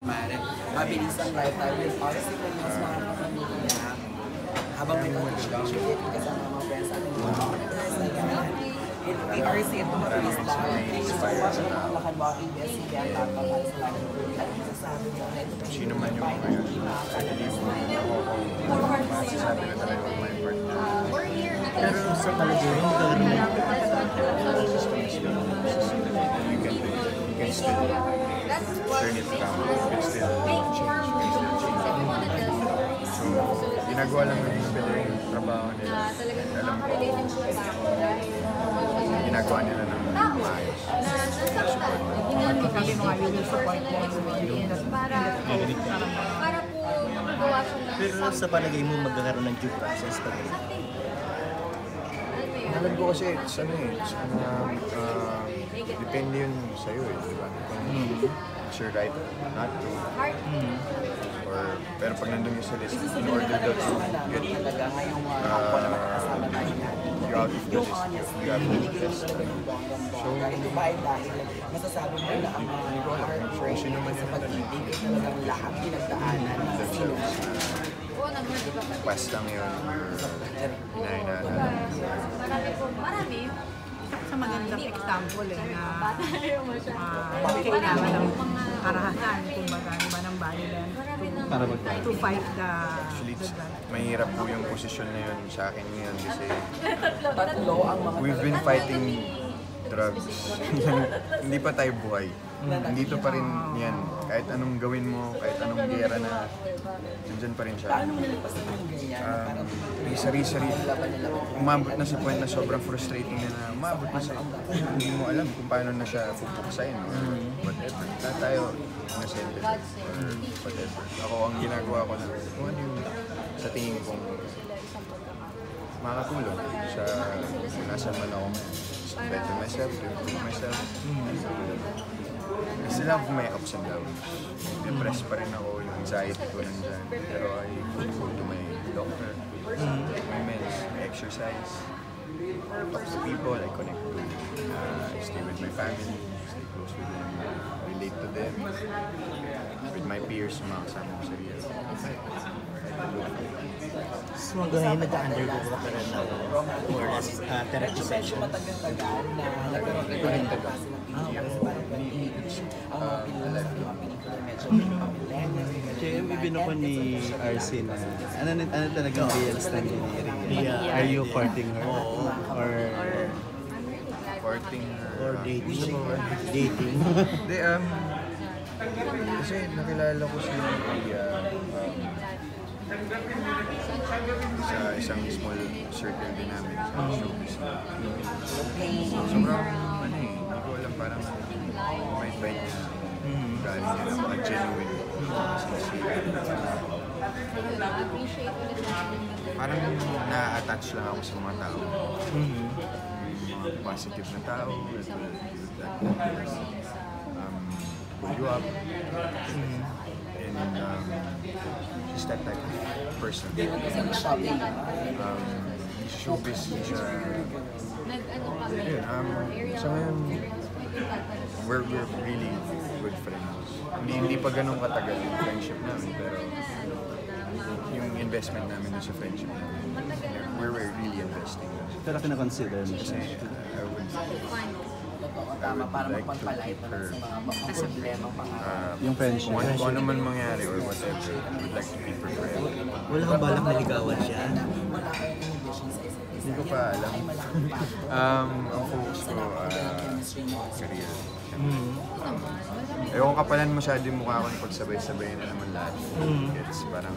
Mabilis ang lifetime with RC ko yung mga kapamilya. Habang may contribution kasama mga friends natin. Kay RC, ito mabilis lang. Thank you so much. Makanwaki, Bessie, kaya tapos sa lahat. Ano masasabi mo? Sino man yung mga yun? Masasabi na talaga yung my birthday. Pero sa palagay mo, gagawin mo. You can still turn it around. You can still change. You can still change. So, ginagawa lang ng yung trabaho nila. Alam ko, ginagawa nila ng maayos. Sabi mga you will support them para po magawa siya ng Pero sa palagay mo, magkakaroon ng due process pa rin. Alam ko kasi, depende yun sa'yo eh, di ba? Kung it's your right not to. Pero pag nandun yung sa list, in order that you get you out of the list, you have to test. So, ito ba ay dahil masasabi mo na ang mga heartbreak sa pag-ibig ay talagang lahat pinagdaanan ng sino. Quest lang yun, hinahinala. Marami. Sa magandang example na kailangan ng karahasan kung baga ng violence to fight the Mahirap po yung posisyon na yun sa akin ngayon kasi Tatlo ang mga we've been fighting drugs. Hindi pa tayo buhay. Nandito pa rin yan. Kahit anong gawin mo, kahit anong gera na, nandyan pa rin siya. May sari-sari. Umabot na sa point na sobrang frustrating na umabot na sa hindi mo alam kung paano na siya pupuksain. Whatever. Lahat tayo innocent. Whatever. Ako, ang ginagawa ko na kung ano yung sa tingin kong makakatulong sa nasa man ako. Better myself, to improve myself. I still have my ups and downs. Depressed pa rin ako, yung anxiety ko nandyan. Pero I go to my doctor, my meds, I exercise, talk to people, I connect to, I stay with my family, stay close with them, relate to them, with my peers, mga kasama ko sa real. So hanggang ngayon nag-undergo ka pa rin ng more or less therapy session? matagal-tagal na nagkaroon ng pagkakataon ng yung bibino ko ni RC na ano talagang BLs na ni Are you courting her? Or Courting Or dating? Dating? Hindi, kasi nakilala ko si sa isang small circle din namin sa showbiz. Sobrang hindi ko alam, parang bait-bait niya. Galing niya, napaka-genuine. Parang na-attach lang ako sa mga tao. Mga positive na tao. Pull you up. And she's that type of person. Showbiz siya. Sa ngayon, we're really good friends. Hindi pa ganun katagal yung friendship namin, pero yung investment namin sa friendship namin, we're really investing. pero kina-consider mo Kasi siya? I would tama para like to magpapalait keep na her, sa mga problema mga Yung friendship? kung ano man mangyari or whatever, I would like to keep her forever. Wala kang balak naligawan siya? Hindi ko pa alam. Ang focus ko, career. Ewan kapalan masyado yung mukha ko na pagsabay-sabay na naman lahat. It's parang,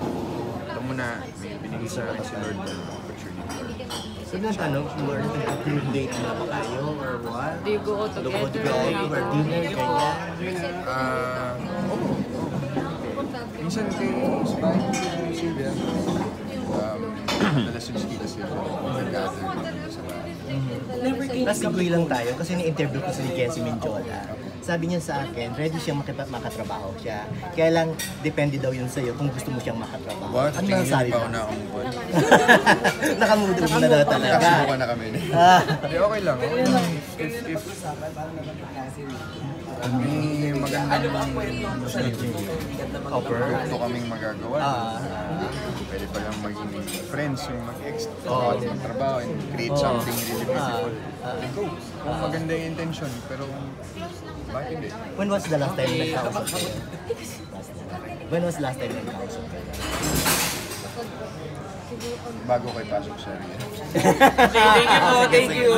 ito muna, may binigay sa akin si Lord na opportunity. So natanong, more nag-approve date na ba kayo or what? Do you go Do you go together or dinner, ganyan? Oo. Minsan kay Sylvia, nalasunski kasi nag-gather sa bahay. Last degree lang tayo kasi ni-interview ko si Kenzie Menjola. Sabi niya sa akin, ready siyang makatrabaho siya. Kaya lang, depende daw yun sa'yo kung gusto mo siyang makatrabaho. What? Ano Tingin nasabi pa ako mo? na akong buwan. Nakamudo mo na daw talaga. Nakasubukan na kami. Hindi, okay lang. If May magandang Offer. ito kaming magagawa. Pwede pa lang maging friends yung mag-ex, magtrabaho and create something really beautiful. Go. Kung maganda yung intention, pero bakit hindi? When was the last time nagkausap kayo? When was the last time nagkausap kayo? Bago kayo pasok sa area. Thank you po, thank you.